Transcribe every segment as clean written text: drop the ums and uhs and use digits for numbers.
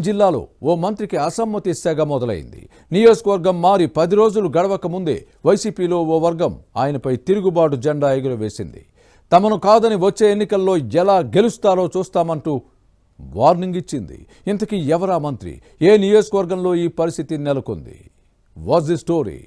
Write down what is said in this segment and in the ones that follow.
జిల్లాలో ఓ మంత్రికి అసమ్మతి సెగ మొదలైంది. నియోజకవర్గం మారి 10 రోజులు గడవక ముందే వైసీపీలో ఓ వర్గం ఆయనపై తిరుగుబాటు జెండా ఎగురవేసింది. తమను కాదని వచ్చే ఎన్నికల్లో ఎలా గెలుస్తారో చూస్తామంటూ వార్నింగ్ ఇచ్చింది. ఇంతకీ ఎవరా మంత్రి? ఏ నియోజకవర్గంలో ఈ పరిస్థితి నెలకొంది? What's the story?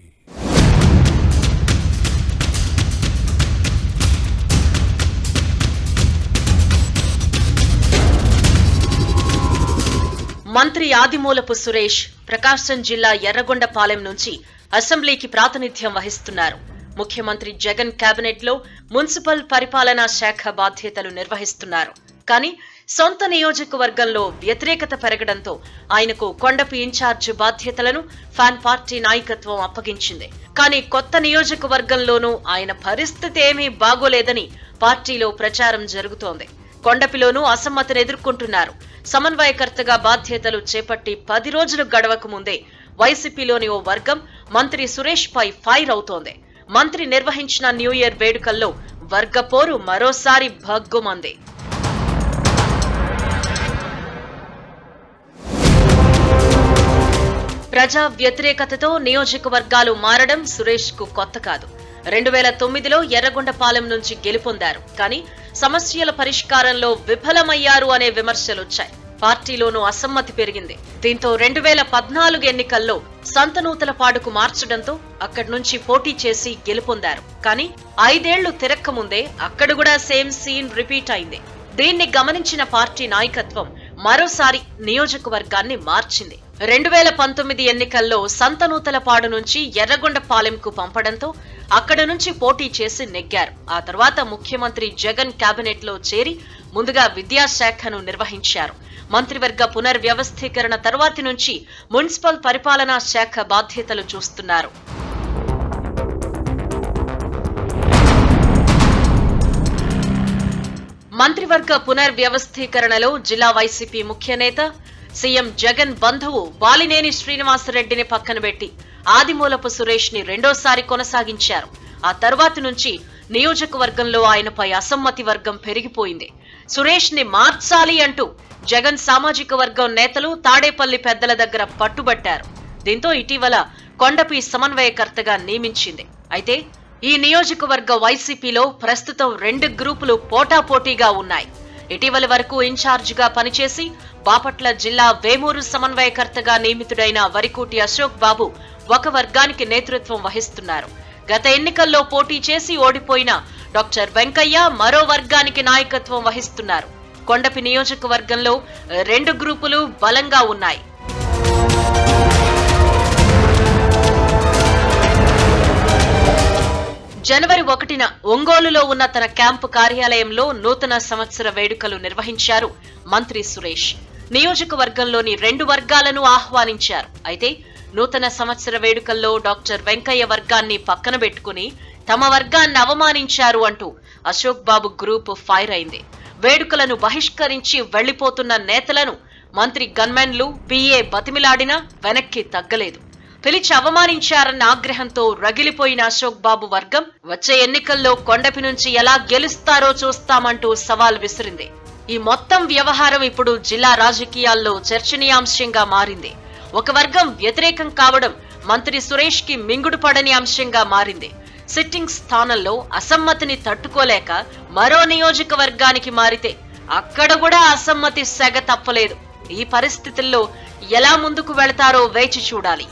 మంత్రి ఆదిమూలపు సురేష్ ప్రకాశం జిల్లా ఎర్రగొండపాలెం నుంచి అసెంబ్లీకి ప్రాతినిధ్యం వహిస్తున్నారు. ముఖ్యమంత్రి జగన్ కేబినెట్ లో మున్సిపల్ పరిపాలనా శాఖ బాధ్యతలు నిర్వహిస్తున్నారు. కానీ సొంత నియోజకవర్గంలో వ్యతిరేకత పెరగడంతో ఆయనకు కొండపి ఇన్ఛార్జ్ బాధ్యతలను ఫ్యాన్ పార్టీ నాయకత్వం అప్పగించింది. కానీ కొత్త నియోజకవర్గంలోనూ ఆయన పరిస్థితి ఏమీ బాగోలేదని పార్టీలో ప్రచారం జరుగుతోంది. కొండపిలోనూ అసమ్మతిని ఎదుర్కొంటున్నారు. సమన్వయకర్తగా బాధ్యతలు చేపట్టి 10 రోజులు గడవక ముందే వైసీపీలోని ఓ వర్గం మంత్రి సురేష్ పై ఫైర్ అవుతోంది. మంత్రి నిర్వహించిన న్యూ ఇయర్ వేడుకల్లో వర్గపోరు మరోసారి భగ్గుమంది. ప్రజా వ్యతిరేకతతో నియోజకవర్గాలు మారడం సురేష్ కు కొత్త కాదు. 2009లో ఎర్రగొండపాలెం నుంచి గెలుపొందారు. కానీ సమస్యల పరిష్కారంలో విఫలమయ్యారు అనే విమర్శలొచ్చాయి. పార్టీలోనూ అసమ్మతి పెరిగింది. దీంతో 2014 ఎన్నికల్లో సంతనూతలపాడుకు మార్చడంతో అక్కడి నుంచి పోటీ చేసి గెలుపొందారు. కానీ 5 ఏళ్లు తిరక్కముందే అక్కడ కూడా సేమ్ సీన్ రిపీట్ అయింది. దీన్ని గమనించిన పార్టీ నాయకత్వం మరోసారి నియోజకవర్గాన్ని మార్చింది. 2019 ఎన్నికల్లో సంతనూతలపాడు నుంచి ఎర్రగొండపాలెంకు పంపడంతో అక్కడ నుంచి పోటీ చేసి నెగ్గారు. ఆ తర్వాత ముఖ్యమంత్రి జగన్ కేబినెట్ లో చేరి ముందుగా విద్యాశాఖను నిర్వహించారు. మంత్రివర్గ పునర్వ్యవస్థీకరణ తర్వాతి నుంచి మున్సిపల్ పరిపాలనా శాఖ బాధ్యతలు చూస్తున్నారు. మంత్రివర్గ పునర్వ్యవస్థీకరణలో జిల్లా వైసీపీ ముఖ్య నేత సీఎం జగన్ బంధువు బాలినేని శ్రీనివాసరెడ్డిని పక్కన పెట్టి ఆదిమూలపు సురేష్ ని రెండోసారి కొనసాగించారు. ఆ తర్వాతి నుంచి నియోజకవర్గంలో ఆయనపై అసమ్మతి వర్గం పెరిగిపోయింది. సురేష్ ని మార్చాలి అంటూ జగన్ సామాజిక వర్గం నేతలు తాడేపల్లి పెద్దల దగ్గర పట్టుబట్టారు. దీంతో ఇటీవల కొండపి సమన్వయకర్తగా నియమించింది. అయితే ఈ నియోజకవర్గ వైసీపీలో ప్రస్తుతం 2 గ్రూపులు పోటాపోటీగా ఉన్నాయి. ఇటీవల వరకు ఇన్ఛార్జిగా పనిచేసి బాపట్ల జిల్లా వేమూరు సమన్వయకర్తగా నియమితుడైన వరికోటి అశోక్ బాబు ఒక వర్గానికి నేతృత్వం వహిస్తున్నారు. గత ఎన్నికల్లో పోటీ చేసి ఓడిపోయిన డాక్టర్ వెంకయ్య మరో వర్గానికి నాయకత్వం వహిస్తున్నారు. కొండపి నియోజకవర్గంలో 2 గ్రూపులు బలంగా ఉన్నాయి. జనవరి 1న ఒంగోలులో ఉన్న తన క్యాంపు కార్యాలయంలో నూతన సంవత్సర వేడుకలు నిర్వహించారు మంత్రి సురేష్. నియోజకవర్గంలోని 2 వర్గాలను ఆహ్వానించారు. అయితే నూతన సంవత్సర వేడుకల్లో డాక్టర్ వెంకయ్య వర్గాన్ని పక్కన పెట్టుకుని తమ వర్గాన్ని అవమానించారు అంటూ అశోక్ బాబు గ్రూప్ ఫైర్ అయింది. వేడుకలను బహిష్కరించి వెళ్లిపోతున్న నేతలను మంత్రి గన్మెన్లు పిఏ బతిమిలాడినా వెనక్కి తగ్గలేదు. పిలిచి అవమానించారన్న ఆగ్రహంతో రగిలిపోయిన అశోక్ బాబు వర్గం వచ్చే ఎన్నికల్లో కొండపి నుంచి ఎలా గెలుస్తారో చూస్తామంటూ సవాల్ విసిరింది. ఈ మొత్తం వ్యవహారం ఇప్పుడు జిల్లా రాజకీయాల్లో చర్చనీయాంశంగా మారింది. ఒక వర్గం వ్యతిరేకం కావడం మంత్రి సురేష్ కి మింగుడు పడని అంశంగా మారింది. సిట్టింగ్ స్థానంలో అసమ్మతిని తట్టుకోలేక మరో నియోజకవర్గానికి మారితే అక్కడ కూడా అసమ్మతి సెగ తప్పలేదు. ఈ పరిస్థితుల్లో ఎలా ముందుకు వెళతారో వేచి చూడాలి.